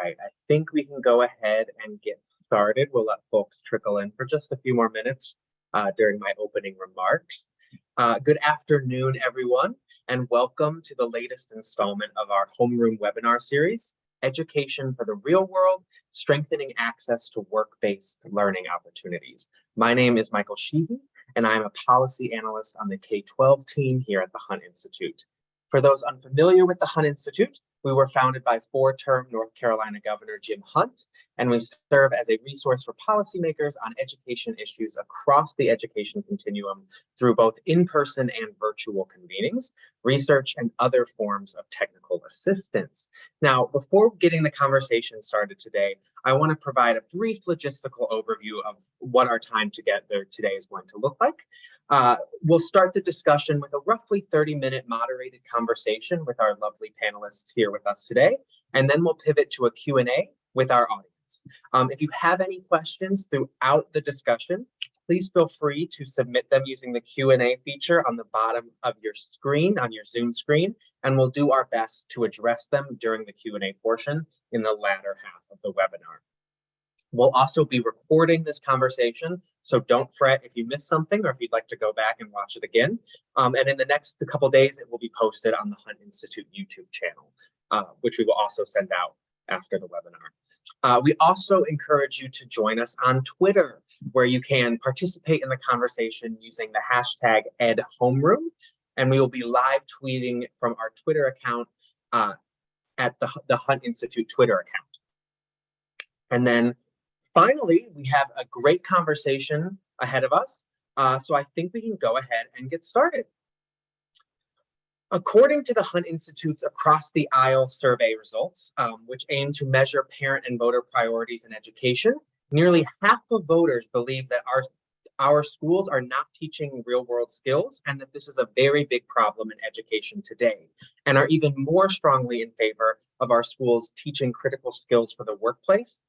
right, I think we can go ahead and get started. We'll let folks trickle in for just a few more minutes during my opening remarks. Good afternoon, everyone, and welcome to the latest installment of our homeroom webinar series, Education for the Real World, Strengthening Access to Work-Based Learning Opportunities. My name is Michael Sheehy, and I'm a policy analyst on the K-12 team here at the Hunt Institute. For those unfamiliar with the Hunt Institute, we were founded by four-term North Carolina Governor Jim Hunt, and we serve as a resource for policymakers on education issues across the education continuum through both in-person and virtual convenings, research, and other forms of technical assistance. Now, before getting the conversation started today, I want to provide a brief logistical overview of what our time together today is going to look like. We'll start the discussion with a roughly 30-minute moderated conversation with our lovely panelists here with us today, and then we'll pivot to a Q&A with our audience. If you have any questions throughout the discussion, please feel free to submit them using the Q&A feature on the bottom of your screen, on your Zoom screen, and we'll do our best to address them during the Q&A portion in the latter half of the webinar. We'll also be recording this conversation, so don't fret if you missed something or if you'd like to go back and watch it again. And in the next couple days, it will be posted on the Hunt Institute YouTube channel, which we will also send out after the webinar. We also encourage you to join us on Twitter, where you can participate in the conversation using the hashtag #EdHomeroom, and we will be live tweeting from our Twitter account at the Hunt Institute Twitter account. And then finally, we have a great conversation ahead of us, so I think we can go ahead and get started. According to the Hunt Institute's Across the Aisle survey results, which aim to measure parent and voter priorities in education, nearly half of voters believe that our schools are not teaching real-world skills and that this is a very big problem in education today, and are even more strongly in favor of our schools teaching critical skills for the workplace.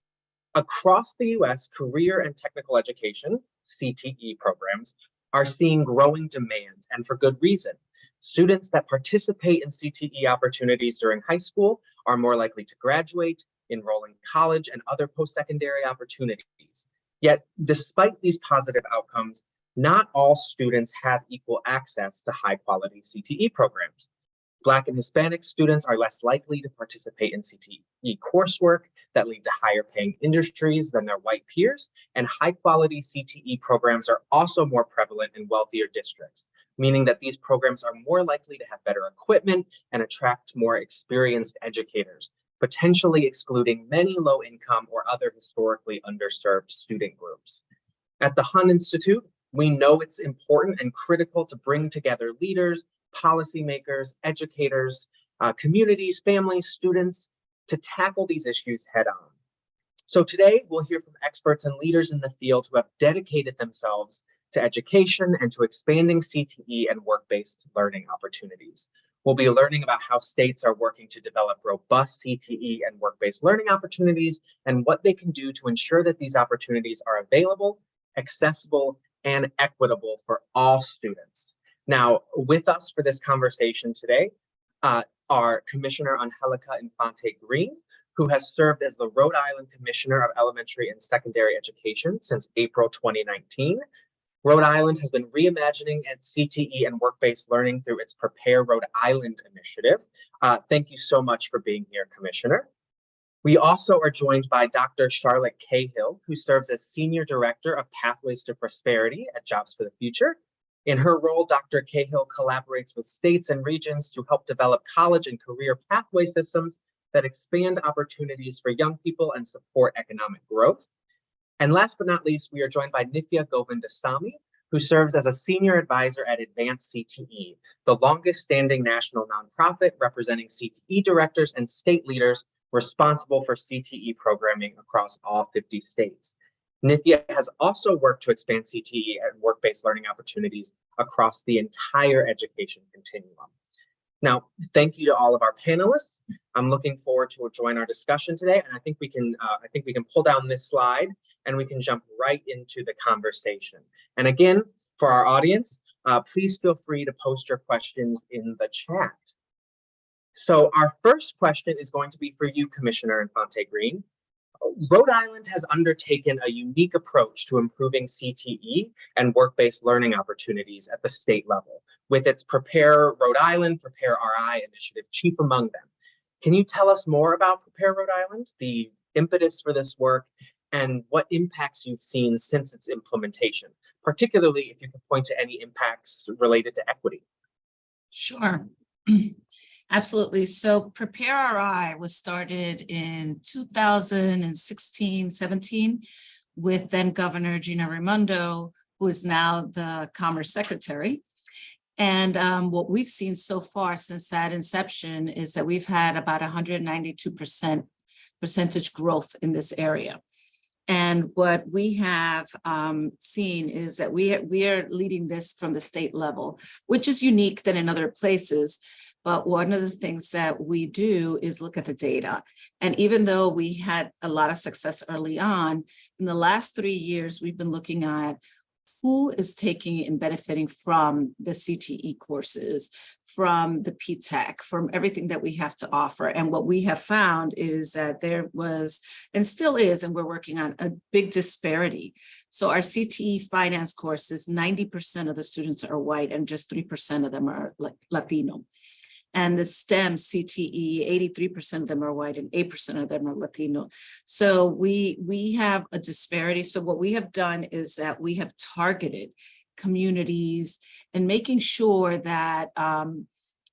Across the U.S., career and technical education, CTE programs, are seeing growing demand, and for good reason. Students that participate in CTE opportunities during high school are more likely to graduate, enroll in college, and other post-secondary opportunities. Yet, despite these positive outcomes, not all students have equal access to high-quality CTE programs. Black and Hispanic students are less likely to participate in CTE coursework that lead to higher paying industries than their white peers, and high quality CTE programs are also more prevalent in wealthier districts, meaning that these programs are more likely to have better equipment and attract more experienced educators, potentially excluding many low income or other historically underserved student groups. At the Hunt Institute, we know it's important and critical to bring together leaders, policymakers, educators, communities, families, students to tackle these issues head on. So today we'll hear from experts and leaders in the field who have dedicated themselves to education and to expanding CTE and work-based learning opportunities. We'll be learning about how states are working to develop robust CTE and work-based learning opportunities and what they can do to ensure that these opportunities are available, accessible, and equitable for all students. Now, with us for this conversation today are Commissioner Angelica Infante-Green, who has served as the Rhode Island Commissioner of Elementary and Secondary Education since April 2019. Rhode Island has been reimagining its CTE and work-based learning through its Prepare Rhode Island initiative. Thank you so much for being here, Commissioner. We also are joined by Dr. Charlotte Cahill, who serves as Senior Director of Pathways to Prosperity at Jobs for the Future. In her role, Dr. Cahill collaborates with states and regions to help develop college and career pathway systems that expand opportunities for young people and support economic growth. And last but not least, we are joined by Nithya Govindasamy, who serves as a senior advisor at Advanced CTE, the longest standing national nonprofit representing CTE directors and state leaders responsible for CTE programming across all 50 states. Nithya has also worked to expand CTE and work-based learning opportunities across the entire education continuum. Now, thank you to all of our panelists. I'm looking forward to join our discussion today, and I think we can pull down this slide and we can jump right into the conversation. And again, for our audience, please feel free to post your questions in the chat. So our first question is going to be for you, Commissioner Infante Green. Rhode Island has undertaken a unique approach to improving CTE and work-based learning opportunities at the state level, with its Prepare Rhode Island, Prepare RI initiative chief among them. Can you tell us more about Prepare Rhode Island, the impetus for this work, and what impacts you've seen since its implementation, particularly if you could point to any impacts related to equity? Sure. Absolutely. So Prepare RI was started in 2016, 17 with then Governor Gina Raimondo, who is now the Commerce Secretary. And what we've seen so far since that inception is that we've had about 192% percentage growth in this area. And what we have seen is that we are leading this from the state level, which is unique than in other places. But one of the things that we do is look at the data. And even though we had a lot of success early on, in the last 3 years, we've been looking at who is taking and benefiting from the CTE courses, from the PTech, from everything that we have to offer. And what we have found is that there was, and still is, and we're working on a big disparity. So our CTE finance courses, 90% of the students are white and just 3% of them are Latino. And the STEM CTE, 83% of them are white and 8% of them are Latino. So we have a disparity. So what we have done is that we have targeted communities and making sure that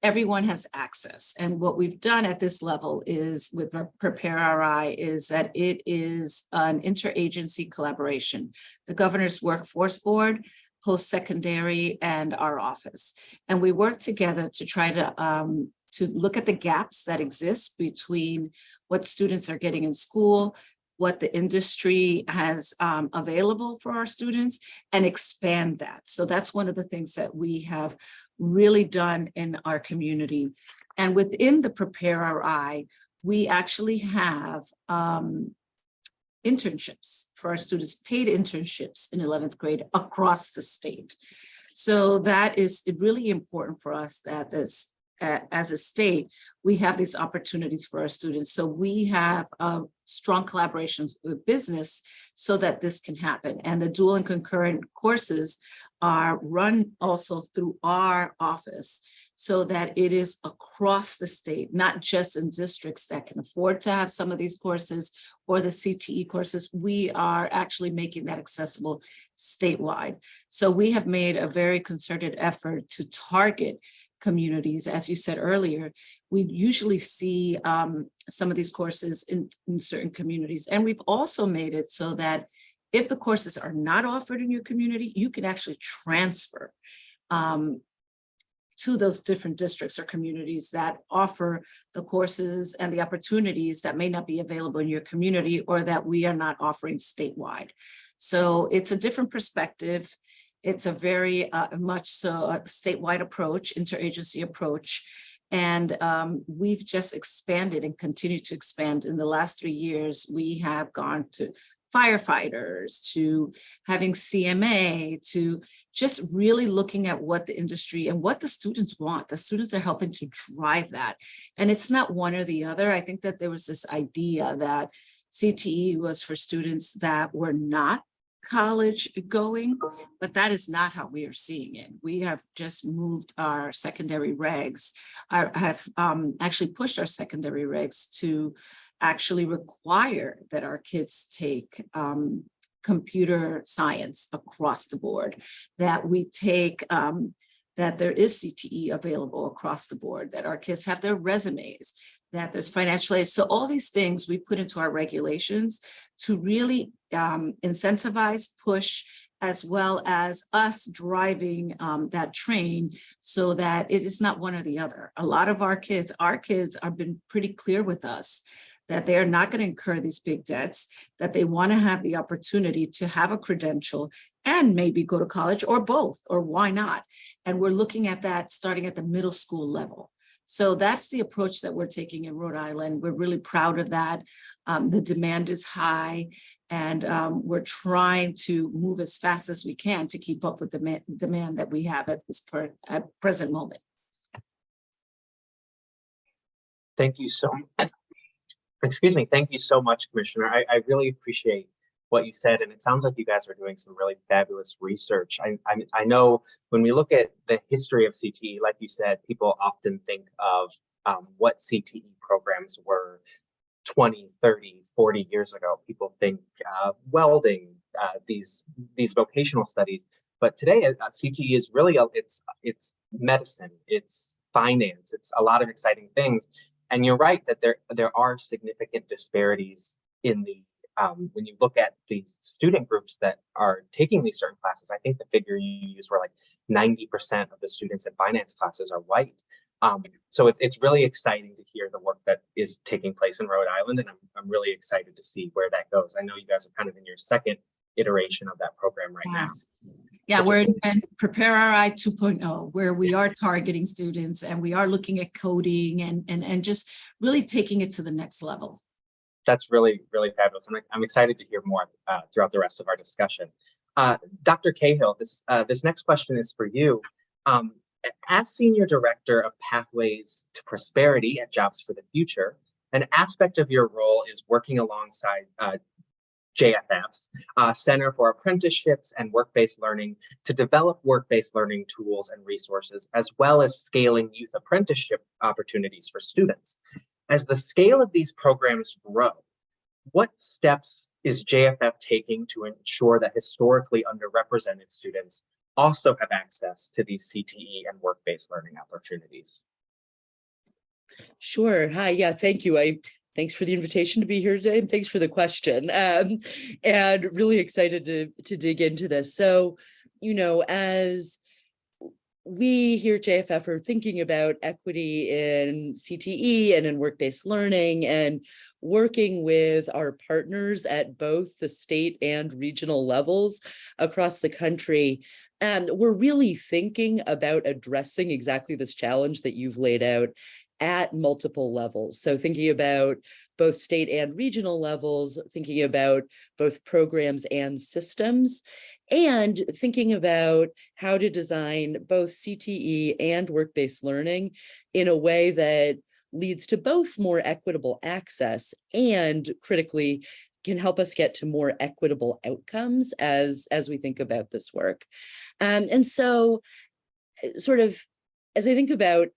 everyone has access. And what we've done at this level is with Prepare RI is that it is an interagency collaboration. The Governor's Workforce Board, post-secondary, and our office. And we work together to try to look at the gaps that exist between what students are getting in school, what the industry has available for our students, and expand that. So that's one of the things that we have really done in our community. And within the Prepare RI, we actually have internships for our students, paid internships in 11th grade across the state. So that is really important for us that this, as a state, we have these opportunities for our students. So we have strong collaborations with business so that this can happen. And the dual and concurrent courses are run also through our office so that it is across the state, not just in districts that can afford to have some of these courses or the CTE courses. We are actually making that accessible statewide. So we have made a very concerted effort to target communities. As you said earlier, we usually see some of these courses in certain communities. And we've also made it so that if the courses are not offered in your community, you can actually transfer to those different districts or communities that offer the courses and the opportunities that may not be available in your community or that we are not offering statewide. So it's a different perspective. It's a very much so a statewide approach, interagency approach. And we've just expanded and continue to expand. In the last 3 years, we have gone to firefighters, to having CMA, to just really looking at what the industry and what the students want. The students are helping to drive that. And it's not one or the other. I think that there was this idea that CTE was for students that were not college going, but that is not how we are seeing it. We have just moved our secondary regs, have actually pushed our secondary regs to actually require that our kids take computer science across the board, that we take, that there is CTE available across the board, that our kids have their resumes, that there's financial aid. So all these things we put into our regulations to really incentivize, push, as well as us driving that train so that it is not one or the other. A lot of our kids have been pretty clear with us that they are not going to incur these big debts, that they want to have the opportunity to have a credential and maybe go to college or both, or why not? And we're looking at that starting at the middle school level. So that's the approach that we're taking in Rhode Island. We're really proud of that. The demand is high, and we're trying to move as fast as we can to keep up with the demand that we have at present moment. Thank you so excuse me. Thank you so much, Commissioner. I really appreciate what you said, and it sounds like you guys are doing some really fabulous research. I know when we look at the history of CTE, like you said, people often think of what CTE programs were 20, 30, 40 years ago. People think welding, these vocational studies, but today CTE is really it's medicine, it's finance, it's a lot of exciting things. And you're right that there are significant disparities in the when you look at these student groups that are taking these certain classes. I think the figure you used were like 90% of the students in finance classes are white. So it's really exciting to hear the work that is taking place in Rhode Island, and I'm really excited to see where that goes. I know you guys are kind of in your second iteration of that program right now. Yeah, we're in Prepare RI 2.0, where we are targeting students and we are looking at coding and just really taking it to the next level. That's really, really fabulous. I'm excited to hear more throughout the rest of our discussion. Dr. Cahill, this next question is for you. As Senior Director of Pathways to Prosperity at Jobs for the Future, an aspect of your role is working alongside JFF's Center for Apprenticeships and Work-Based Learning to develop work-based learning tools and resources, as well as scaling youth apprenticeship opportunities for students. As the scale of these programs grow, what steps is JFF taking to ensure that historically underrepresented students also have access to these CTE and work-based learning opportunities? Sure. Hi. Yeah. Thank you. Thanks for the invitation to be here today, and thanks for the question. And really excited to dig into this. So, as we here at JFF are thinking about equity in CTE and in work-based learning and working with our partners at both the state and regional levels across the country. And we're really thinking about addressing exactly this challenge that you've laid out at multiple levels. So thinking about both state and regional levels, thinking about both programs and systems, and thinking about how to design both CTE and work-based learning in a way that leads to both more equitable access and, critically, can help us get to more equitable outcomes as we think about this work. And so sort of as I think about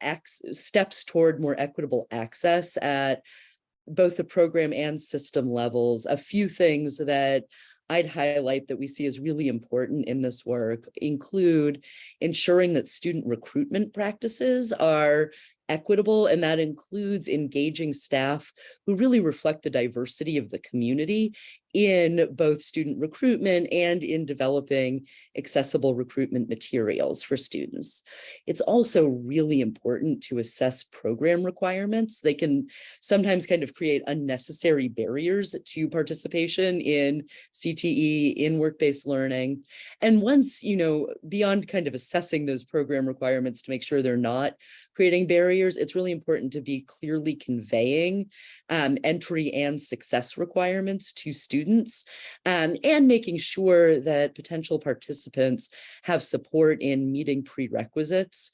steps toward more equitable access at both the program and system levels, a few things that I'd highlight that we see as really important in this work include ensuring that student recruitment practices are equitable, and that includes engaging staff who really reflect the diversity of the community in both student recruitment and in developing accessible recruitment materials for students. It's also really important to assess program requirements. They can sometimes kind of create unnecessary barriers to participation in CTE, in work-based learning. And once, beyond kind of assessing those program requirements to make sure they're not creating barriers, it's really important to be clearly conveying entry and success requirements to students, and making sure that potential participants have support in meeting prerequisites.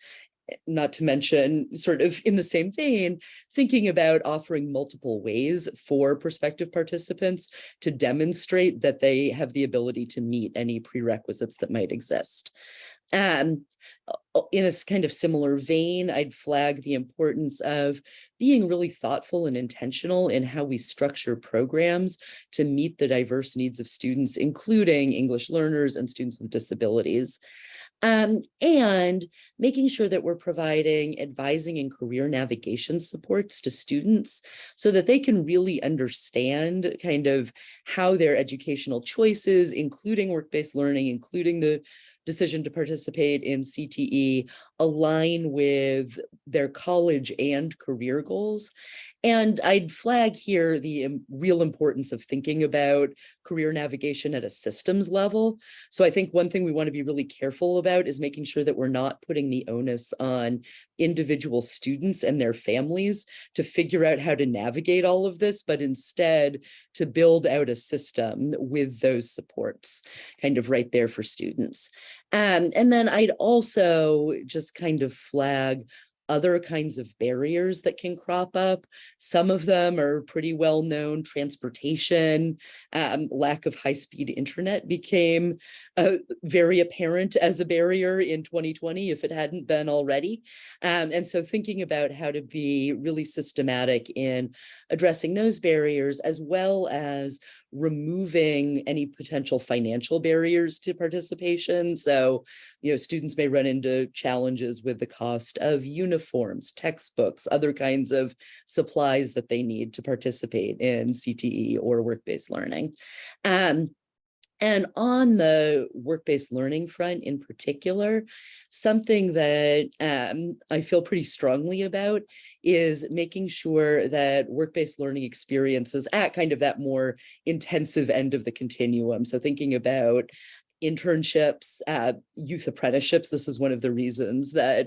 Not to mention, sort of in the same vein, thinking about offering multiple ways for prospective participants to demonstrate that they have the ability to meet any prerequisites that might exist. In a kind of similar vein, I'd flag the importance of being really thoughtful and intentional in how we structure programs to meet the diverse needs of students, including English learners and students with disabilities. And making sure that we're providing advising and career navigation supports to students so that they can really understand kind of how their educational choices, including work-based learning, including the decision to participate in CTE, align with their college and career goals. And I'd flag here the real importance of thinking about career navigation at a systems level. So I think one thing we want to be really careful about is making sure that we're not putting the onus on individual students and their families to figure out how to navigate all of this, but instead to build out a system with those supports kind of right there for students. And then I'd also just kind of flag other kinds of barriers that can crop up. Some of them are pretty well known. Transportation, lack of high-speed internet became very apparent as a barrier in 2020 if it hadn't been already. And so thinking about how to be really systematic in addressing those barriers, as well as removing any potential financial barriers to participation. So, students may run into challenges with the cost of uniforms, textbooks, other kinds of supplies that they need to participate in CTE or work-based learning. And on the work-based learning front in particular, something that I feel pretty strongly about is making sure that work-based learning experiences at kind of that more intensive end of the continuum. So thinking about internships, youth apprenticeships. This is one of the reasons that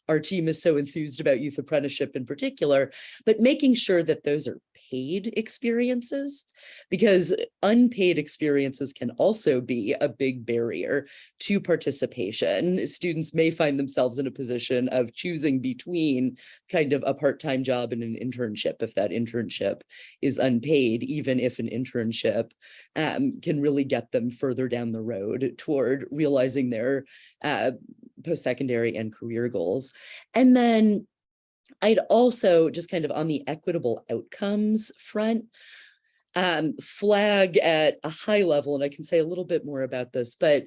our team is so enthused about youth apprenticeship in particular, but making sure that those are paid experiences, because unpaid experiences can also be a big barrier to participation. Students may find themselves in a position of choosing between kind of a part-time job and an internship if that internship is unpaid, even if an internship can really get them further down the road toward realizing their post-secondary and career goals. And then I'd also, just kind of on the equitable outcomes front, flag at a high level, and I can say a little bit more about this, but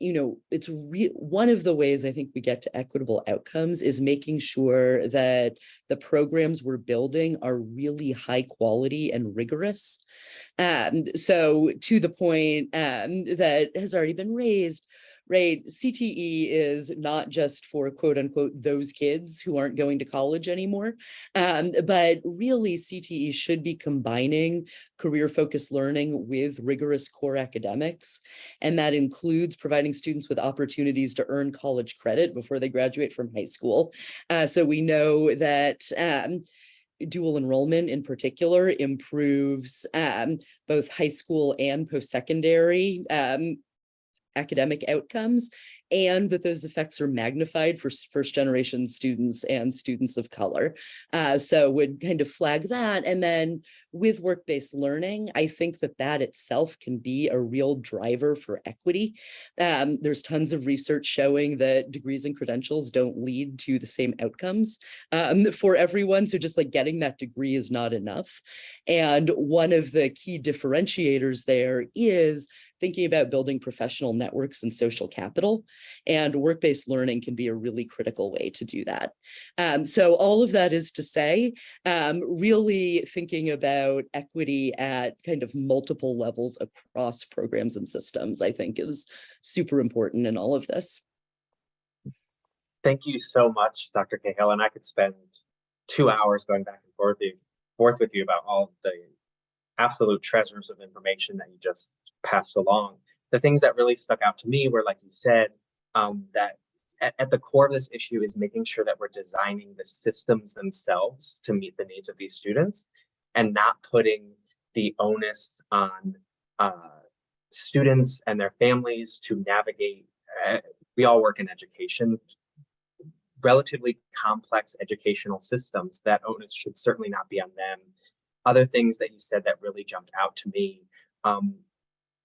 it's one of the ways I think we get to equitable outcomes is making sure that the programs we're building are really high quality and rigorous. So to the point that has already been raised, right, CTE is not just for quote unquote those kids who aren't going to college anymore, but really CTE should be combining career focused learning with rigorous core academics. And that includes providing students with opportunities to earn college credit before they graduate from high school. So we know that dual enrollment in particular improves both high school and post-secondary academic outcomes, and that those effects are magnified for first generation students and students of color. So would kind of flag that. And then with work-based learning, I think that that itself can be a real driver for equity. There's tons of research showing that degrees and credentials don't lead to the same outcomes for everyone. So just like getting that degree is not enough. And one of the key differentiators there is thinking about building professional networks and social capital, and work-based learning can be a really critical way to do that. So all of that is to say, really thinking about equity at kind of multiple levels across programs and systems, I think is super important in all of this. Thank you so much, Dr. Cahill, and I could spend 2 hours going back and forth with you about all of the absolute treasures of information that you just passed along. The things that really stuck out to me were, like you said, that at the core of this issue is making sure that we're designing the systems themselves to meet the needs of these students and not putting the onus on students and their families to navigate. We all work in education, relatively complex educational systems. That onus should certainly not be on them. Other things that you said that really jumped out to me,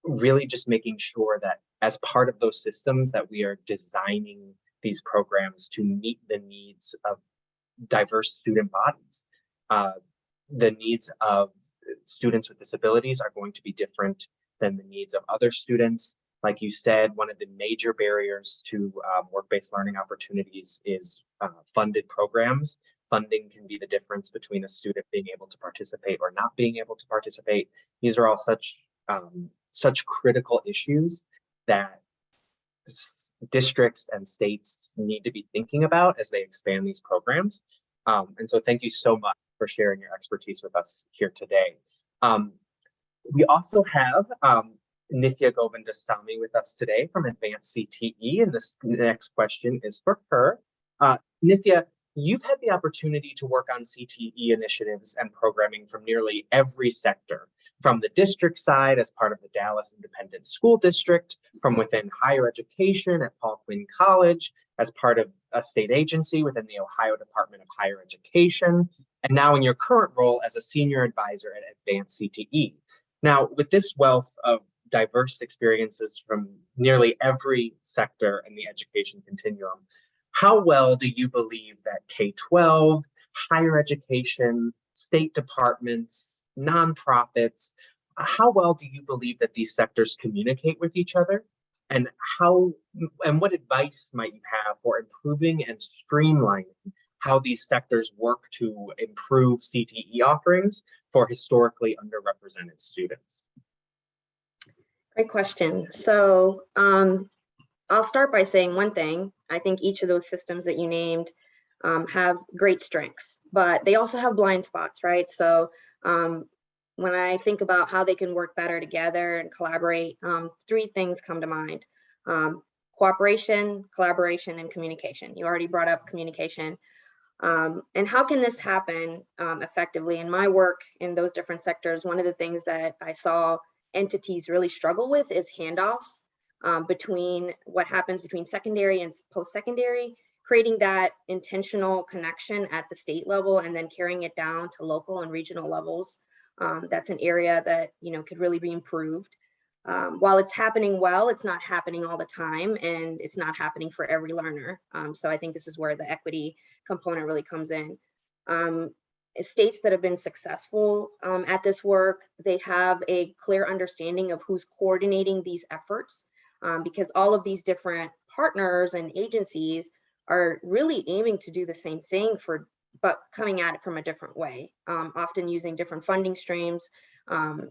really just making sure that as part of those systems that we are designing these programs to meet the needs of diverse student bodies. The needs of students with disabilities are going to be different than the needs of other students. Like you said, one of the major barriers to work-based learning opportunities is funded programs. Funding can be the difference between a student being able to participate or not being able to participate. These are all such critical issues that districts and states need to be thinking about as they expand these programs. And so thank you so much for sharing your expertise with us here today. We also have Nithya Govindasamy with us today from Advanced CTE, and this next question is for her. Nithya, You've had the opportunity to work on CTE initiatives and programming from nearly every sector, from the district side as part of the Dallas Independent School District, from within higher education at Paul Quinn College, as part of a state agency within the Ohio Department of Higher Education, and now in your current role as a senior advisor at Advanced CTE. Now, with this wealth of diverse experiences from nearly every sector in the education continuum, how well do you believe that K-12, higher education, state departments, nonprofits, how well do you believe that these sectors communicate with each other? And what advice might you have for improving and streamlining how these sectors work to improve CTE offerings for historically underrepresented students? Great question. So I'll start by saying one thing. I think each of those systems that you named have great strengths, but they also have blind spots, right? So when I think about how they can work better together and collaborate, three things come to mind. Cooperation, collaboration, and communication. You already brought up communication. And how can this happen effectively? In my work in those different sectors, one of the things that I saw entities really struggle with is handoffs between what happens between secondary and post-secondary, creating that intentional connection at the state level and then carrying it down to local and regional levels. That's an area that could really be improved. While it's happening well, it's not happening all the time, and it's not happening for every learner. So I think this is where the equity component really comes in. States that have been successful at this work, they have a clear understanding of who's coordinating these efforts, because all of these different partners and agencies are really aiming to do the same thing but coming at it from a different way, often using different funding streams.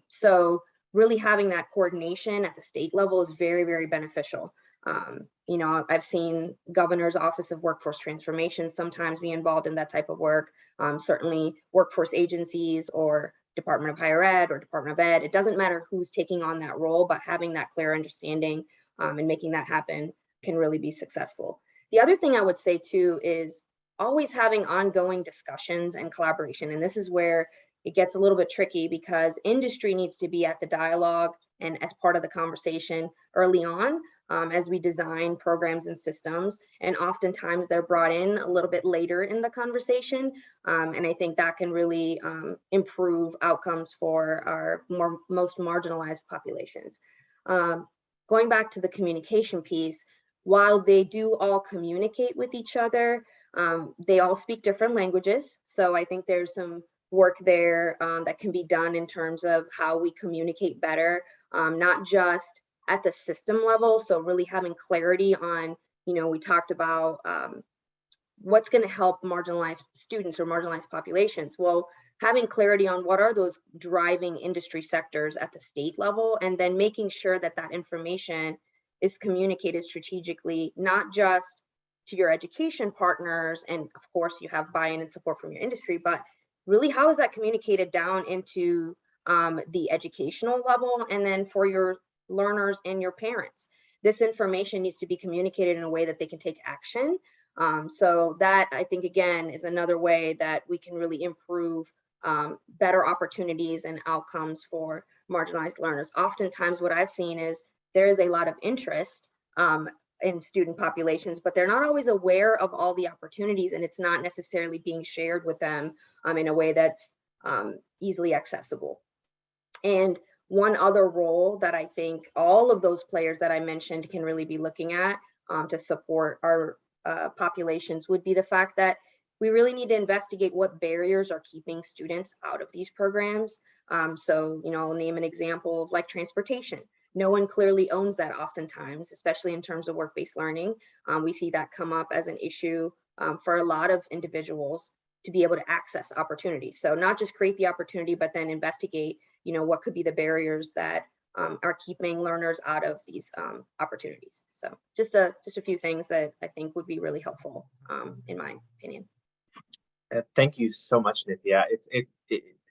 So really having that coordination at the state level is very, very beneficial. I've seen Governor's Office of Workforce Transformation sometimes be involved in that type of work. Certainly workforce agencies or Department of Higher Ed or Department of Ed, it doesn't matter who's taking on that role, but having that clear understanding and making that happen can really be successful. The other thing I would say too is always having ongoing discussions and collaboration. And this is where it gets a little bit tricky, because industry needs to be at the dialogue and as part of the conversation early on as we design programs and systems. And oftentimes they're brought in a little bit later in the conversation. And I think that can really improve outcomes for our most marginalized populations. Going back to the communication piece, while they do all communicate with each other, they all speak different languages. So I think there's some work there that can be done in terms of how we communicate better, not just at the system level. So really having clarity on, we talked about what's going to help marginalized students or marginalized populations. Well, having clarity on what are those driving industry sectors at the state level, and then making sure that that information is communicated strategically, not just to your education partners, and of course you have buy-in and support from your industry, but really how is that communicated down into the educational level, and then for your learners and your parents. This information needs to be communicated in a way that they can take action. So that, I think, again, is another way that we can really improve better opportunities and outcomes for marginalized learners. Oftentimes what I've seen is there is a lot of interest in student populations, but they're not always aware of all the opportunities, and it's not necessarily being shared with them in a way that's easily accessible. And one other role that I think all of those players that I mentioned can really be looking at to support our populations would be the fact that we really need to investigate what barriers are keeping students out of these programs. So, I'll name an example of like transportation. No one clearly owns that oftentimes, especially in terms of work-based learning. We see that come up as an issue for a lot of individuals to be able to access opportunities. So not just create the opportunity, but then investigate, what could be the barriers that are keeping learners out of these opportunities. So just a few things that I think would be really helpful in my opinion. Thank you so much, Nithya.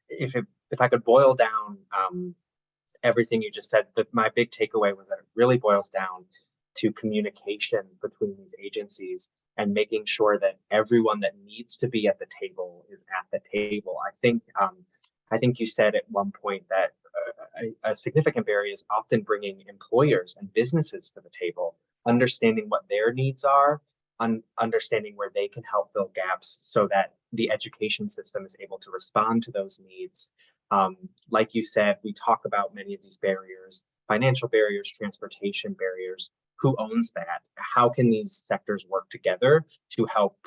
If I could boil down everything you just said, my big takeaway was that it really boils down to communication between these agencies and making sure that everyone that needs to be at the table is at the table. I think you said at one point that a significant barrier is often bringing employers and businesses to the table, understanding what their needs are, understanding where they can help fill gaps so that the education system is able to respond to those needs. Like you said, we talk about many of these barriers, financial barriers, transportation barriers. Who owns that? How can these sectors work together to help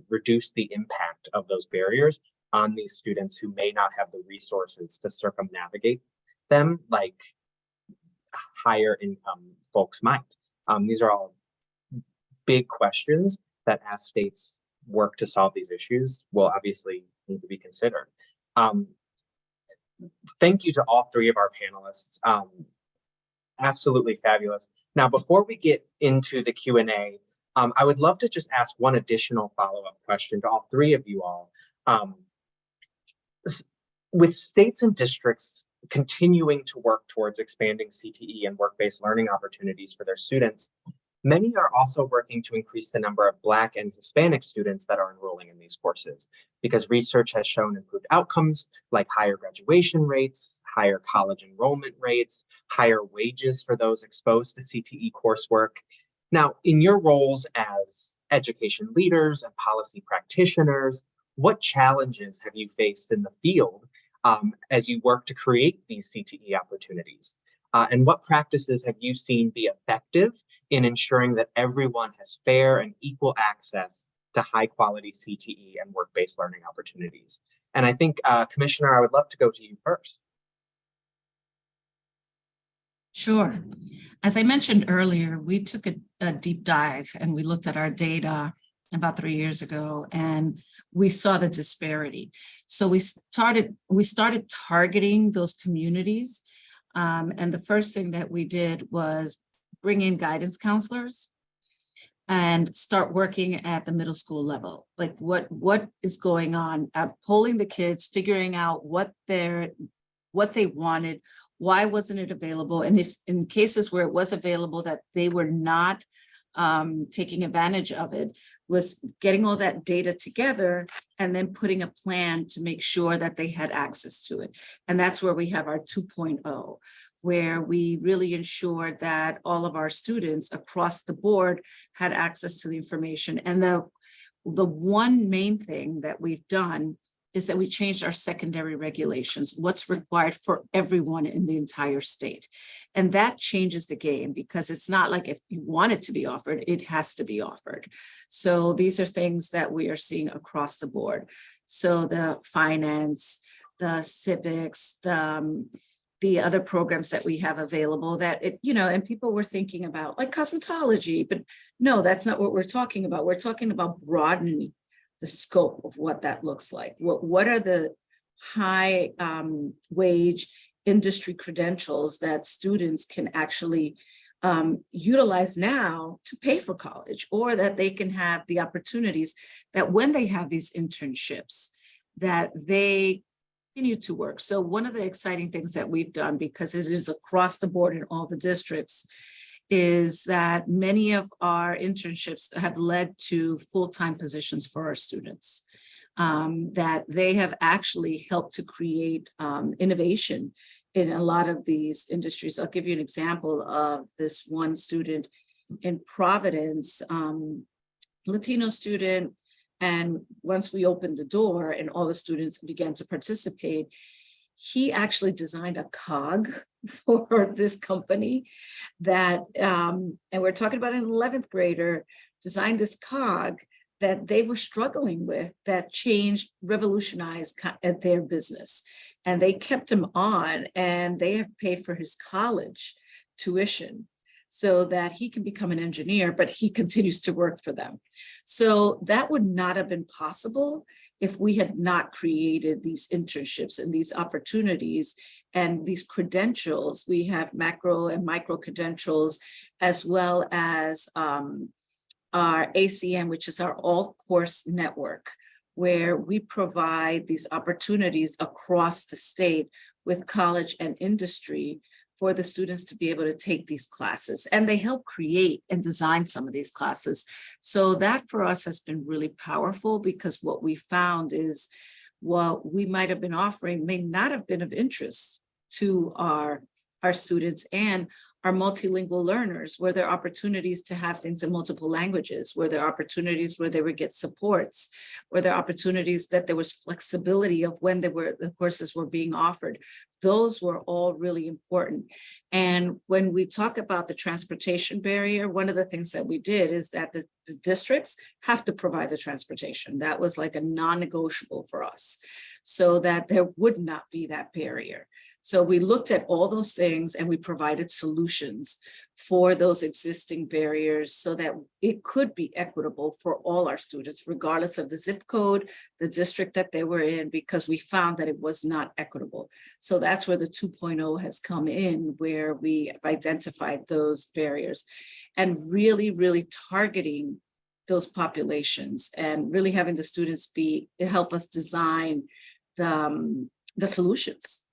reduce the impact of those barriers on these students who may not have the resources to circumnavigate them like higher income folks might? These are all big questions that as states work to solve these issues will obviously need to be considered. Thank you to all three of our panelists. Absolutely fabulous. Now, before we get into the Q&A, I would love to just ask one additional follow-up question to all three of you all. With states and districts continuing to work towards expanding CTE and work-based learning opportunities for their students, many are also working to increase the number of Black and Hispanic students that are enrolling in these courses, because research has shown improved outcomes like higher graduation rates, higher college enrollment rates, higher wages for those exposed to CTE coursework. Now, in your roles as education leaders and policy practitioners, what challenges have you faced in the field as you work to create these CTE opportunities? And what practices have you seen be effective in ensuring that everyone has fair and equal access to high quality CTE and work-based learning opportunities? And I think, Commissioner, I would love to go to you first. Sure. As I mentioned earlier, we took a deep dive and we looked at our data about 3 years ago, and we saw the disparity. So we started targeting those communities. And the first thing that we did was bring in guidance counselors and start working at the middle school level. Like what is going on, polling the kids, figuring out what they wanted, why wasn't it available? And if in cases where it was available that they were not taking advantage of it, was getting all that data together and then putting a plan to make sure that they had access to it. And that's where we have our 2.0, where we really ensured that all of our students across the board had access to the information. And the one main thing that we've done is that we changed our secondary regulations, what's required for everyone in the entire state. And that changes the game, because it's not like if you want it to be offered, it has to be offered. So these are things that we are seeing across the board. So the finance, the civics, the other programs that we have available that and people were thinking about like cosmetology, but no, that's not what we're talking about. We're talking about broadening the scope of what that looks like. What are the high wage industry credentials that students can actually utilize now to pay for college, or that they can have the opportunities that when they have these internships that they continue to work. So one of the exciting things that we've done, because it is across the board in all the districts, is that many of our internships have led to full-time positions for our students, that they have actually helped to create innovation in a lot of these industries. I'll give you an example of this one student in Providence, Latino student. And once we opened the door and all the students began to participate, he actually designed a cog for this company that, and we're talking about an 11th grader, designed this cog that they were struggling with, that changed, revolutionized their business. And they kept him on, and they have paid for his college tuition so that he can become an engineer, but he continues to work for them. So that would not have been possible if we had not created these internships and these opportunities and these credentials. We have macro and micro credentials, as well as our ACM, which is our all course network, where we provide these opportunities across the state with college and industry for the students to be able to take these classes. And they help create and design some of these classes. So that for us has been really powerful, because what we found is what we might have been offering may not have been of interest to our students and our multilingual learners. Were there opportunities to have things in multiple languages? Were there opportunities where they would get supports? Were there opportunities that there was flexibility of when the courses were being offered? Those were all really important. And when we talk about the transportation barrier, one of the things that we did is that the districts have to provide the transportation. That was like a non-negotiable for us, so that there would not be that barrier. So we looked at all those things and we provided solutions for those existing barriers so that it could be equitable for all our students, regardless of the zip code, the district that they were in, because we found that it was not equitable. So that's where the 2.0 has come in, where we identified those barriers and really, really targeting those populations and really having the students help us design the solutions.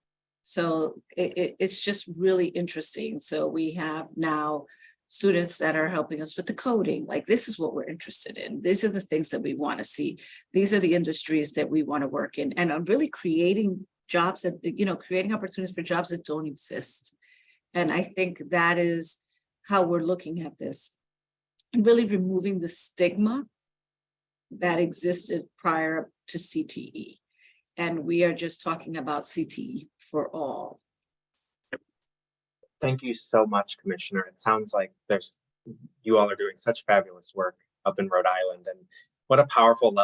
So it's just really interesting. So we have now students that are helping us with the coding. Like, this is what we're interested in. These are the things that we want to see. These are the industries that we want to work in. And I'm really creating jobs that, creating opportunities for jobs that don't exist. And I think that is how we're looking at this, and really removing the stigma that existed prior to CTE. And we are just talking about CTE for all. Thank you so much, Commissioner. It sounds like you all are doing such fabulous work up in Rhode Island, and what a powerful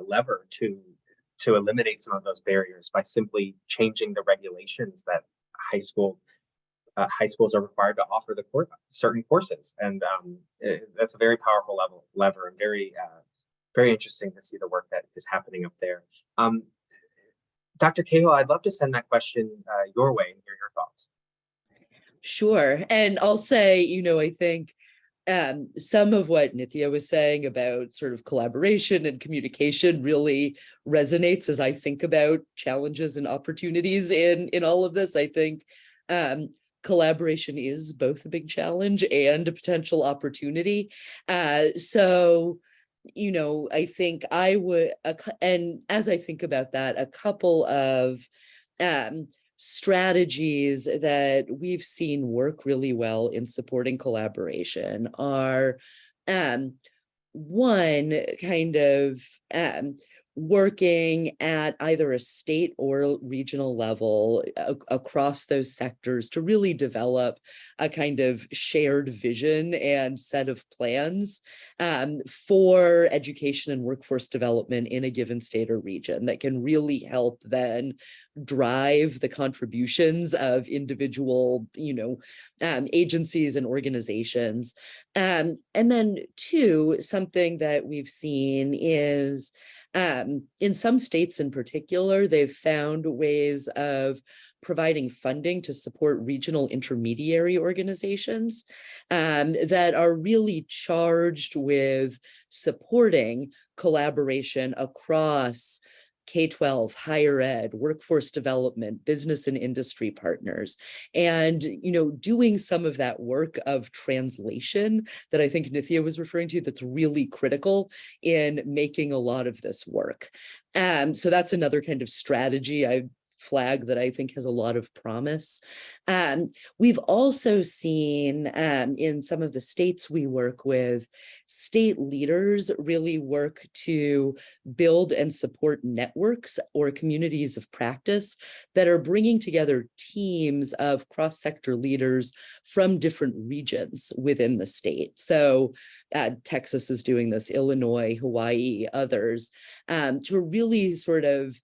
lever to eliminate some of those barriers by simply changing the regulations that high schools are required to offer certain courses. And that's a very powerful lever, and very interesting to see the work that is happening up there. Dr. Cahill, I'd love to send that question your way and hear your thoughts. Sure. And I'll say, I think some of what Nithya was saying about sort of collaboration and communication really resonates as I think about challenges and opportunities in all of this. I think collaboration is both a big challenge and a potential opportunity. So I think I would, and as I think about that, a couple of strategies that we've seen work really well in supporting collaboration are one, kind of working at either a state or regional level across those sectors to really develop a kind of shared vision and set of plans for education and workforce development in a given state or region that can really help then drive the contributions of individual, agencies and organizations. And then two, something that we've seen is in some states in particular, they've found ways of providing funding to support regional intermediary organizations that are really charged with supporting collaboration across K-12, higher ed, workforce development, business and industry partners, and, doing some of that work of translation that I think Nithya was referring to, that's really critical in making a lot of this work. So that's another kind of strategy I flag that I think has a lot of promise. We've also seen in some of the states we work with, state leaders really work to build and support networks or communities of practice that are bringing together teams of cross-sector leaders from different regions within the state. So Texas is doing this, Illinois, Hawaii, others, to really sort of,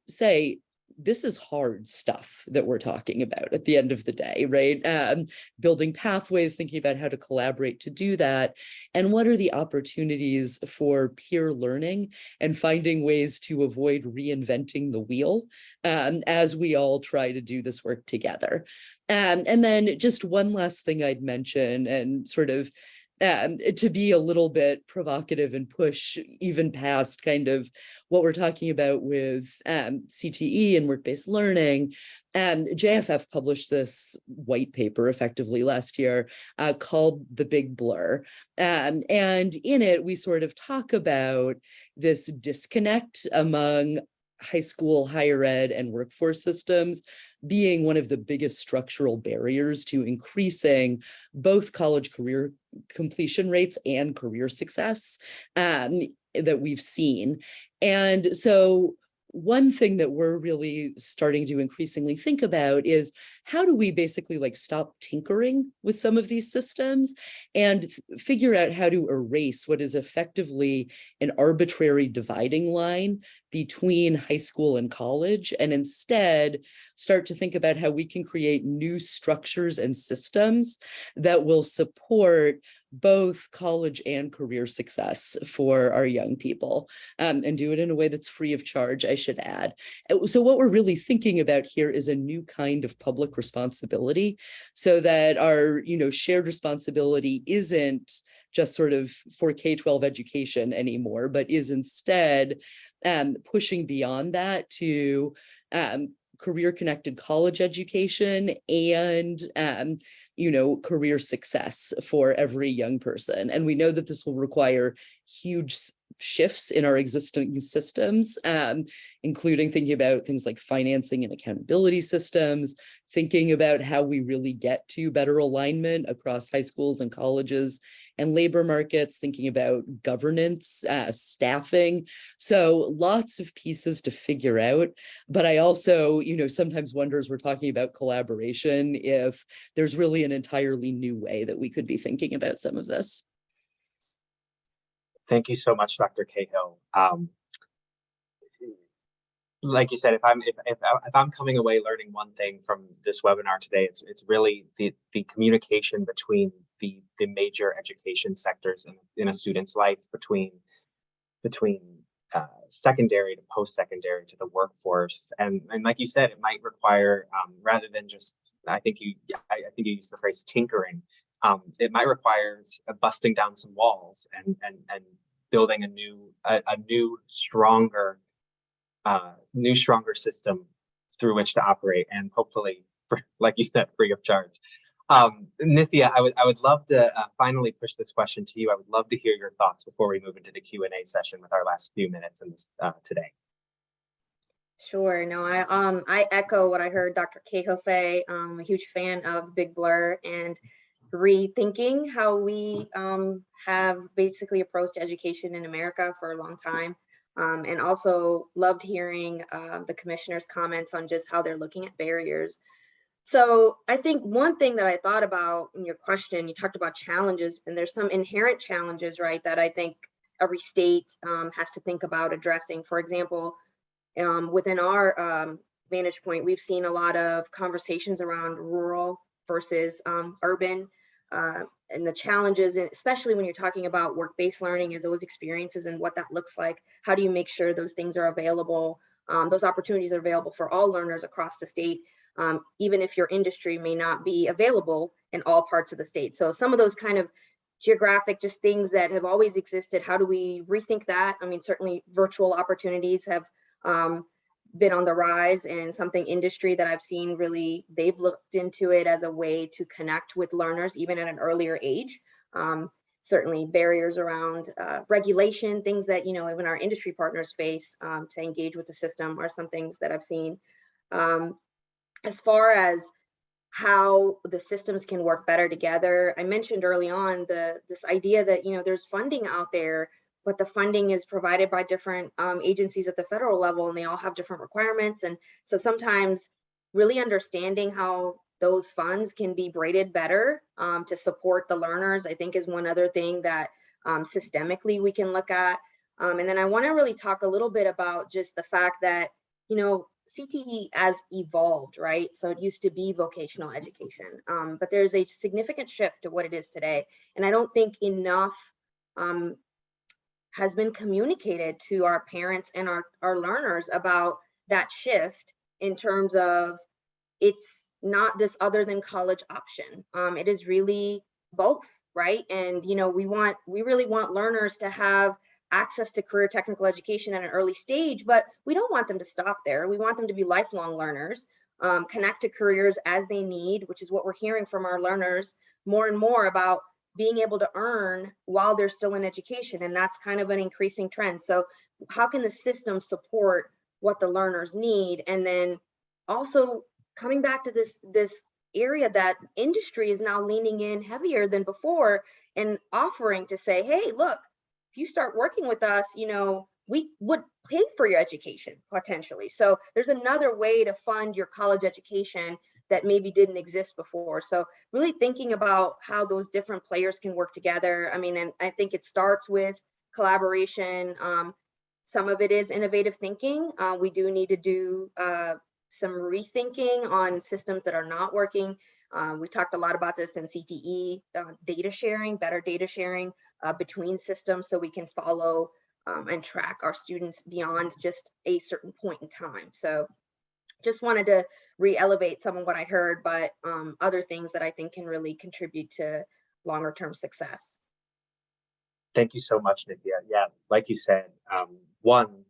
say, this is hard stuff that we're talking about at the end of the day, right? Building pathways, thinking about how to collaborate to do that. And what are the opportunities for peer learning and finding ways to avoid reinventing the wheel as we all try to do this work together. And then just one last thing I'd mention, and sort of to be a little bit provocative and push even past kind of what we're talking about with CTE and work-based learning. JFF published this white paper effectively last year called The Big Blur. And in it, we sort of talk about this disconnect among high school, higher ed, and workforce systems being one of the biggest structural barriers to increasing both college career completion rates and career success that we've seen. And so one thing that we're really starting to increasingly think about is how do we basically like stop tinkering with some of these systems and figure out how to erase what is effectively an arbitrary dividing line between high school and college, and instead start to think about how we can create new structures and systems that will support both college and career success for our young people, and do it in a way that's free of charge, I should add. So what we're really thinking about here is a new kind of public responsibility, so that our, shared responsibility isn't just sort of for K-12 education anymore, but is instead pushing beyond that to career-connected college education and career success for every young person. And we know that this will require huge shifts in our existing systems, including thinking about things like financing and accountability systems, thinking about how we really get to better alignment across high schools and colleges and labor markets, thinking about governance, staffing. So lots of pieces to figure out. But I also, sometimes wonder as we're talking about collaboration, if there's really an entirely new way that we could be thinking about some of this. Thank you so much, Dr. Cahill. Like you said, if I'm coming away learning one thing from this webinar today, it's really the communication between the major education sectors in a student's life, between secondary to post-secondary to the workforce, and like you said, it might require rather than just I think you used the phrase tinkering. It might require busting down some walls and building a new stronger system through which to operate, and hopefully, like you said, free of charge. Nithya, I would love to finally push this question to you. I would love to hear your thoughts before we move into the Q&A session with our last few minutes in this today. Sure. No, I echo what I heard Dr. Cahill say. I'm a huge fan of Big Blur and rethinking how we have basically approached education in America for a long time. And also loved hearing the commissioner's comments on just how they're looking at barriers. So I think one thing that I thought about in your question, you talked about challenges, and there's some inherent challenges, right, that I think every state has to think about addressing. For example, within our vantage point, we've seen a lot of conversations around rural versus urban, and the challenges, and especially when you're talking about work-based learning and those experiences and what that looks like. How do you make sure those things are available, those opportunities are available for all learners across the state, even if your industry may not be available in all parts of the state. So some of those kind of geographic just things that have always existed, how do we rethink that? I mean, certainly virtual opportunities have been on the rise, and something industry that I've seen really, they've looked into it as a way to connect with learners even at an earlier age. Certainly barriers around regulation, things that, even our industry partners face to engage with the system are some things that I've seen. As far as how the systems can work better together, I mentioned early on this idea that, there's funding out there, but the funding is provided by different agencies at the federal level, and they all have different requirements. And so sometimes really understanding how those funds can be braided better to support the learners, I think, is one other thing that systemically we can look at. And then I want to really talk a little bit about just the fact that, CTE has evolved, right? So it used to be vocational education, but there's a significant shift to what it is today. And I don't think enough has been communicated to our parents and our learners about that shift, in terms of it's not this other than college option. It is really both, right? And, you know, we really want learners to have access to career technical education at an early stage, but we don't want them to stop there. We want them to be lifelong learners, connect to careers as they need, which is what we're hearing from our learners more and more about being able to earn while they're still in education. And that's kind of an increasing trend. So how can the system support what the learners need? And then also coming back to this area that industry is now leaning in heavier than before and offering to say, hey, look, if you start working with us, you know, we would pay for your education potentially. So there's another way to fund your college education that maybe didn't exist before. So really thinking about how those different players can work together. I mean, and I think it starts with collaboration. Some of it is innovative thinking. We do need to do some rethinking on systems that are not working. We talked a lot about this in CTE, data sharing, better data sharing between systems so we can follow and track our students beyond just a certain point in time. So just wanted to re-elevate some of what I heard, but other things that I think can really contribute to longer term success. Thank you so much, Nithya. Yeah, like you said, one,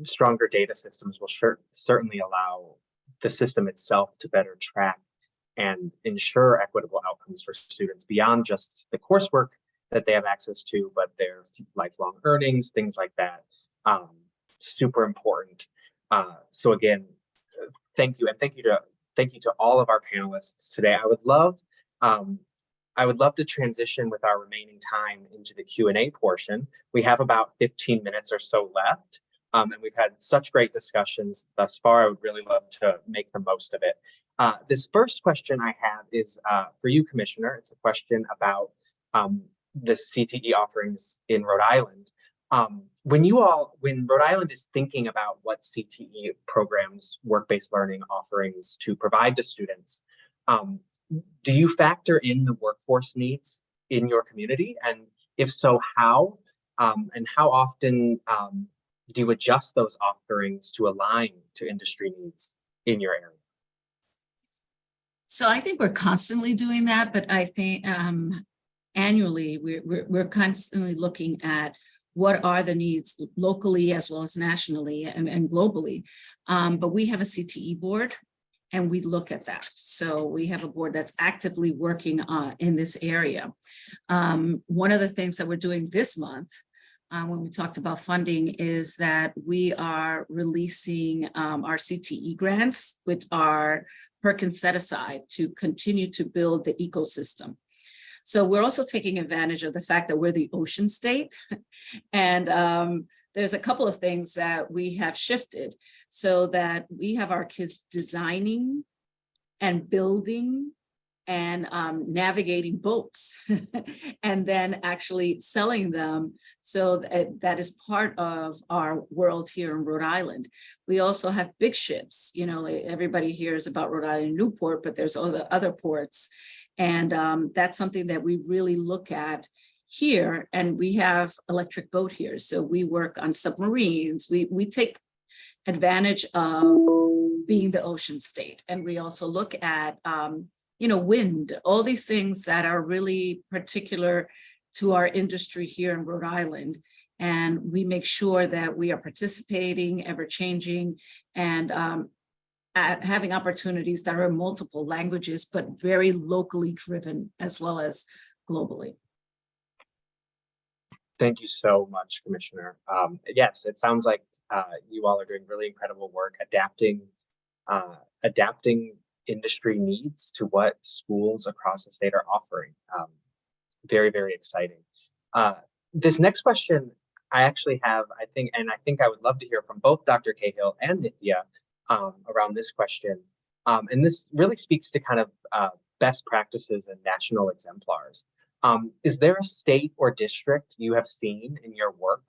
stronger data systems will certainly allow the system itself to better track and ensure equitable outcomes for students beyond just the coursework that they have access to, but their lifelong earnings, things like that. Super important. So again, thank you, and thank you to all of our panelists today. I would love to transition with our remaining time into the Q&A portion. We have about 15 minutes or so left, and we've had such great discussions thus far. I would really love to make the most of it. This first question I have is for you, Commissioner. It's a question about the CTE offerings in Rhode Island. When Rhode Island is thinking about what CTE programs, work-based learning offerings to provide to students, do you factor in the workforce needs in your community? And if so, how? And how often do you adjust those offerings to align to industry needs in your area? So I think we're constantly doing that, but I think annually we're constantly looking at what are the needs locally as well as nationally and globally. But we have a CTE board and we look at that. So we have a board that's actively working in this area. One of the things that we're doing this month when we talked about funding is that we are releasing our CTE grants, which are Perkins set aside to continue to build the ecosystem. So we're also taking advantage of the fact that we're the ocean state. And there's a couple of things that we have shifted so that we have our kids designing and building and navigating boats and then actually selling them. So that is part of our world here in Rhode Island. We also have big ships. You know, everybody hears about Rhode Island Newport, but there's other ports. And that's something that we really look at here. And we have electric boat here. So we work on submarines. We take advantage of being the ocean state. And we also look at wind, all these things that are really particular to our industry here in Rhode Island. And we make sure that we are participating, ever changing, and having opportunities that are in multiple languages, but very locally driven as well as globally. Thank you so much, Commissioner. Yes, it sounds like you all are doing really incredible work adapting industry needs to what schools across the state are offering. Very, very exciting. This next question I actually have, I think I would love to hear from both Dr. Cahill and Nithya around this question. And this really speaks to kind of best practices and national exemplars. Is there a state or district you have seen in your work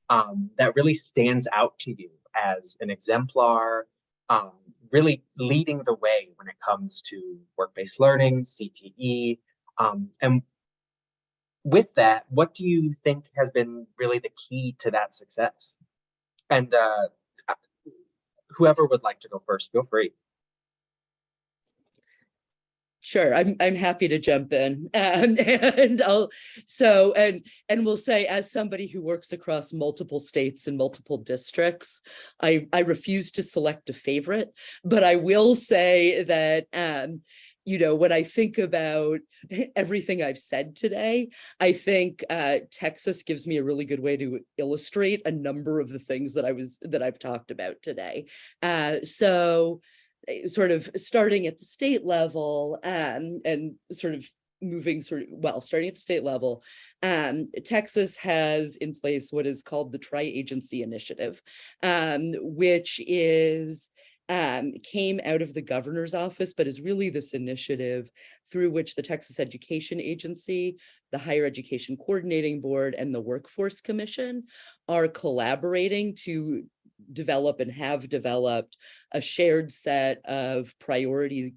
that really stands out to you as an exemplar, really leading the way when it comes to work-based learning, CTE, and with that, what do you think has been really the key to that success? And whoever would like to go first, feel free. Sure, I'm happy to jump in, and we'll say, as somebody who works across multiple states and multiple districts, I refuse to select a favorite, but I will say that when I think about everything I've said today, I think Texas gives me a really good way to illustrate a number of the things that I've talked about today. So sort of starting at the state level, and sort of starting at the state level, Texas has in place what is called the Tri-Agency Initiative, which is came out of the governor's office, but is really this initiative through which the Texas Education Agency, the Higher Education Coordinating Board, and the Workforce Commission are collaborating to develop and have developed a shared set of priorities,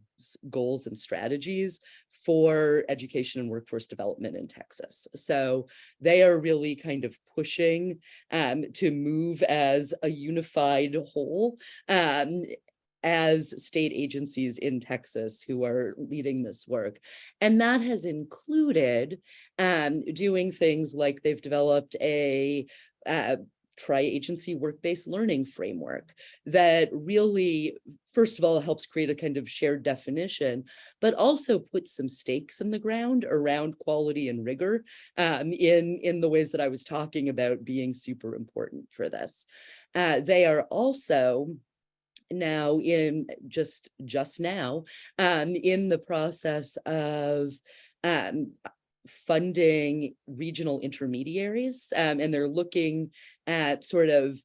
goals, and strategies for education and workforce development in Texas. So they are really kind of pushing to move as a unified whole, as state agencies in Texas who are leading this work. And that has included doing things like they've developed a tri-agency work-based learning framework that really, first of all, helps create a kind of shared definition, but also puts some stakes in the ground around quality and rigor in the ways that I was talking about being super important for this. They are also now just now in the process of funding regional intermediaries, and they're looking at sort of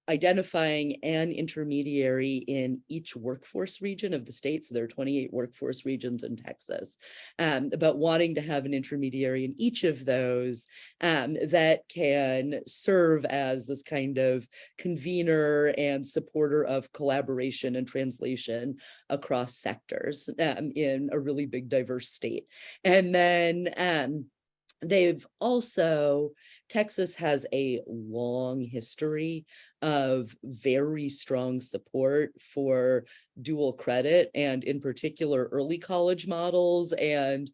identifying an intermediary in each workforce region of the state. So there are 28 workforce regions in Texas, but wanting to have an intermediary in each of those that can serve as this kind of convener and supporter of collaboration and translation across sectors in a really big, diverse state. And then Texas has a long history of very strong support for dual credit, and in particular early college models, and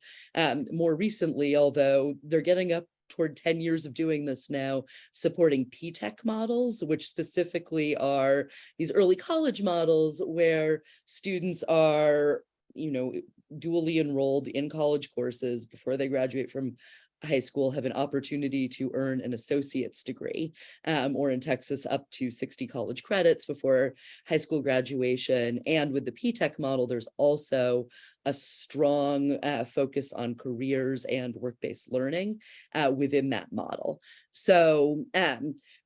more recently, although they're getting up toward 10 years of doing this now, supporting P-TECH models, which specifically are these early college models where students are, dually enrolled in college courses before they graduate from high school, have an opportunity to earn an associate's degree, or in Texas, up to 60 college credits before high school graduation. And with the P-TECH model, there's also a strong focus on careers and work-based learning within that model. So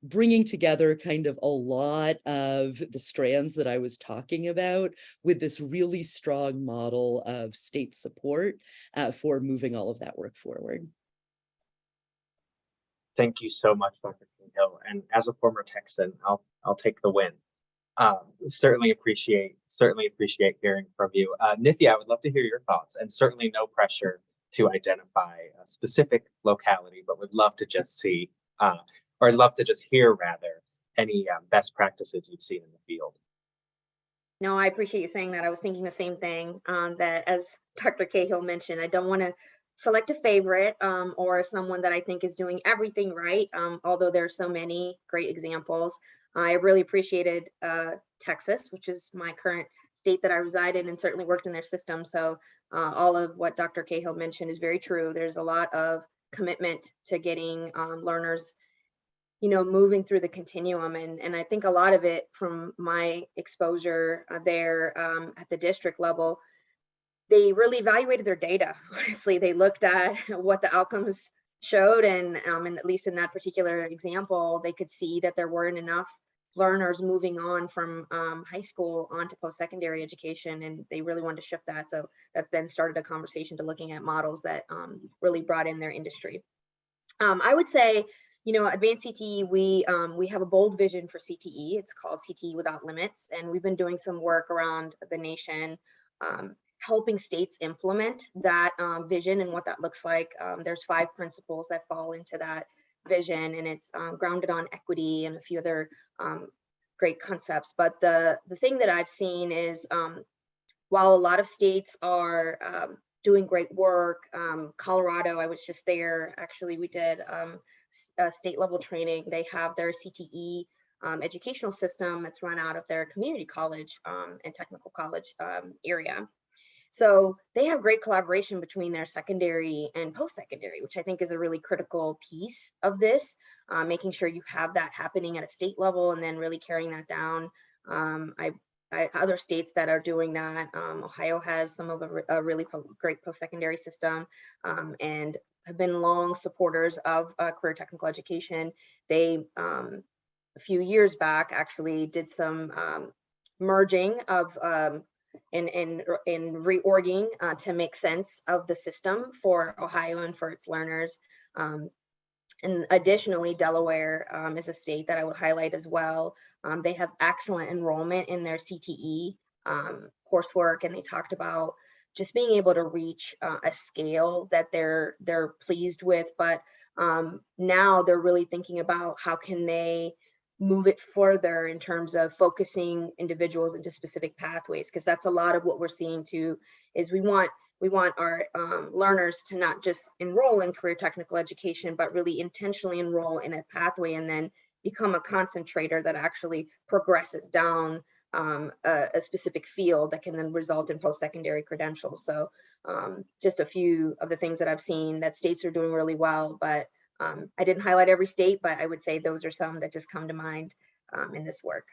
bringing together kind of a lot of the strands that I was talking about with this really strong model of state support for moving all of that work forward. Thank you so much, Dr. King-Hill. And as a former Texan, I'll take the win. Certainly appreciate hearing from you. Nithya, I would love to hear your thoughts, and certainly no pressure to identify a specific locality, but would love to just see, or I'd love to just hear rather, any best practices you've seen in the field. No, I appreciate you saying that. I was thinking the same thing, that as Dr. Cahill mentioned, I don't want to select a favorite or someone that I think is doing everything right, although there are so many great examples. I really appreciated Texas, which is my current state that I reside in, and certainly worked in their system. So all of what Dr. Cahill mentioned is very true. There's a lot of commitment to getting learners, moving through the continuum. And I think a lot of it, from my exposure there at the district level, they really evaluated their data. Honestly, they looked at what the outcomes showed, and at least in that particular example, they could see that there weren't enough learners moving on from high school onto post-secondary education, and they really wanted to shift that. So that then started a conversation to looking at models that really brought in their industry. I would say, advanced CTE, we have a bold vision for CTE. It's called CTE Without Limits, and we've been doing some work around the nation, helping states implement that vision and what that looks like. There's 5 principles that fall into that vision, and it's grounded on equity and a few other great concepts. But the thing that I've seen is while a lot of states are doing great work, Colorado, I was just there, actually we did a state level training. They have their CTE educational system that's run out of their community college and technical college area. So they have great collaboration between their secondary and post-secondary, which I think is a really critical piece of this, making sure you have that happening at a state level and then really carrying that down. Other states that are doing that, Ohio has some of a really great post-secondary system and have been long supporters of career technical education. They, a few years back, actually did some merging of in reorging to make sense of the system for Ohio and for its learners. And additionally, Delaware is a state that I would highlight as well. They have excellent enrollment in their CTE coursework, and they talked about just being able to reach a scale that they're pleased with. But now they're really thinking about how can they move it further in terms of focusing individuals into specific pathways, because that's a lot of what we're seeing too, is we want our learners to not just enroll in career technical education, but really intentionally enroll in a pathway and then become a concentrator that actually progresses down a specific field that can then result in post-secondary credentials. So just a few of the things that I've seen that states are doing really well, but I didn't highlight every state, but I would say those are some that just come to mind in this work.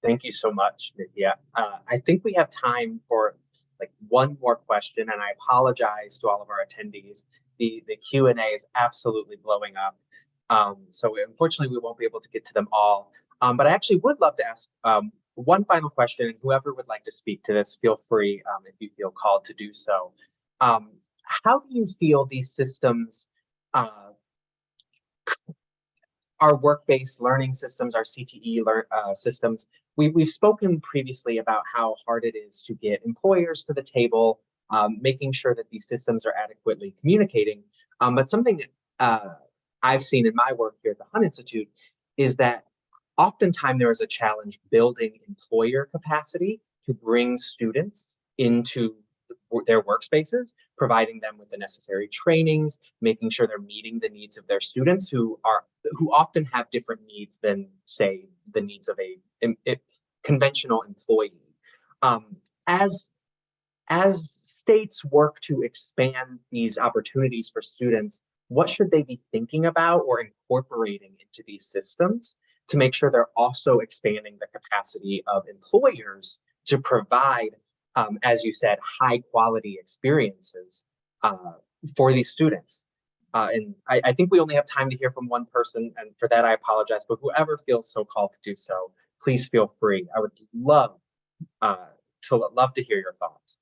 Thank you so much, Nithya. I think we have time for like one more question, and I apologize to all of our attendees. The Q&A is absolutely blowing up. So unfortunately, we won't be able to get to them all. But I actually would love to ask one final question, and whoever would like to speak to this, feel free if you feel called to do so. How do you feel these systems, our work-based learning systems, our CTE systems, we've spoken previously about how hard it is to get employers to the table, making sure that these systems are adequately communicating. But something I've seen in my work here at the Hunt Institute is that oftentimes there is a challenge building employer capacity to bring students into their workspaces, providing them with the necessary trainings, making sure they're meeting the needs of their students who often have different needs than, say, the needs of a conventional employee. As states work to expand these opportunities for students, what should they be thinking about or incorporating into these systems to make sure they're also expanding the capacity of employers to provide, as you said, high quality experiences for these students? And I think we only have time to hear from one person, and for that I apologize, but whoever feels so called to do so, please feel free. I would love to hear your thoughts.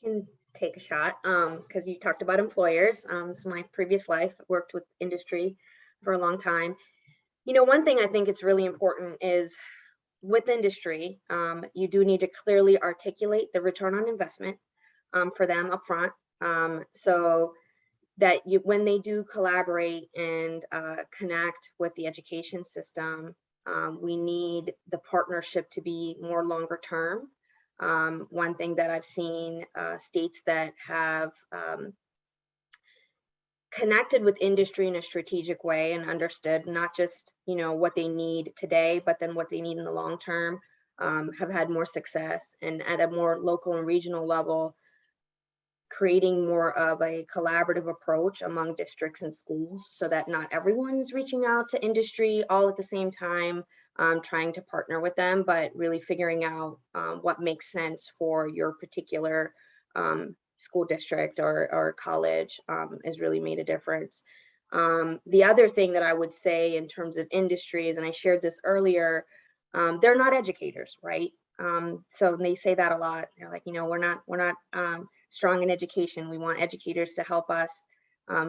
I can take a shot because you talked about employers. So my previous life worked with industry for a long time. You know, one thing I think is really important is with industry, you do need to clearly articulate the return on investment for them upfront, so that when they do collaborate and connect with the education system, we need the partnership to be more longer term. One thing that I've seen states that have connected with industry in a strategic way and understood not just, you know, what they need today, but then what they need in the long term, have had more success, and at a more local and regional level, creating more of a collaborative approach among districts and schools so that not everyone's reaching out to industry all at the same time, trying to partner with them, but really figuring out what makes sense for your particular school district or college has really made a difference. The other thing that I would say in terms of industries, and I shared this earlier, they're not educators, right? So they say that a lot. They're like, you know, we're not strong in education. We want educators to help us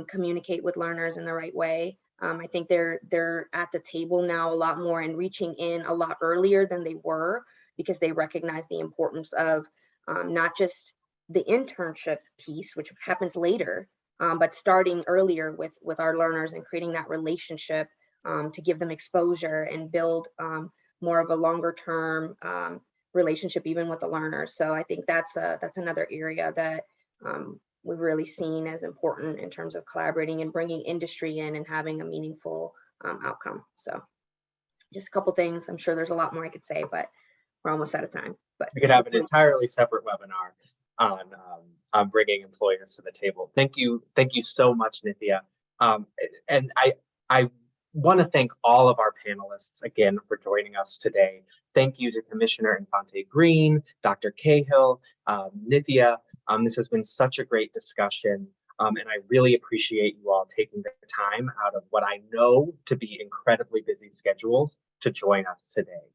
communicate with learners in the right way. I think they're at the table now a lot more and reaching in a lot earlier than they were, because they recognize the importance of not just the internship piece, which happens later, but starting earlier with our learners and creating that relationship to give them exposure and build more of a longer term relationship even with the learners. So I think that's another area that we've really seen as important in terms of collaborating and bringing industry in and having a meaningful outcome. So just a couple things. I'm sure there's a lot more I could say, but we're almost out of time. But We could have an entirely separate webinar on bringing employers to the table. Thank you so much, Nithya. And I want to thank all of our panelists again for joining us today. Thank you to Commissioner Infante Green, Dr. Cahill, Nithya. This has been such a great discussion, and I really appreciate you all taking the time out of what I know to be incredibly busy schedules to join us today.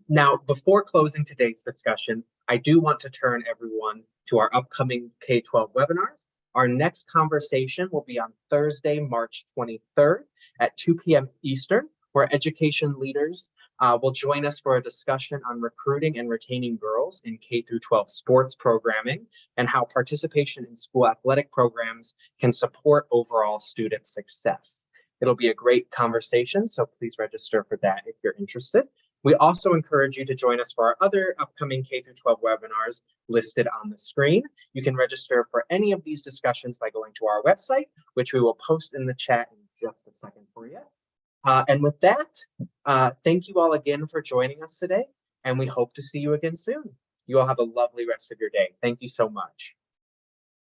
Now, before closing today's discussion, I do want to turn everyone to our upcoming K-12 webinars. Our next conversation will be on Thursday, March 23rd at 2 p.m. Eastern, where education leaders will join us for a discussion on recruiting and retaining girls in K-12 sports programming and how participation in school athletic programs can support overall student success. It'll be a great conversation, so please register for that if you're interested. We also encourage you to join us for our other upcoming K-12 webinars listed on the screen. You can register for any of these discussions by going to our website, which we will post in the chat in just a second for you. And with that, thank you all again for joining us today, and we hope to see you again soon. You all have a lovely rest of your day. Thank you so much.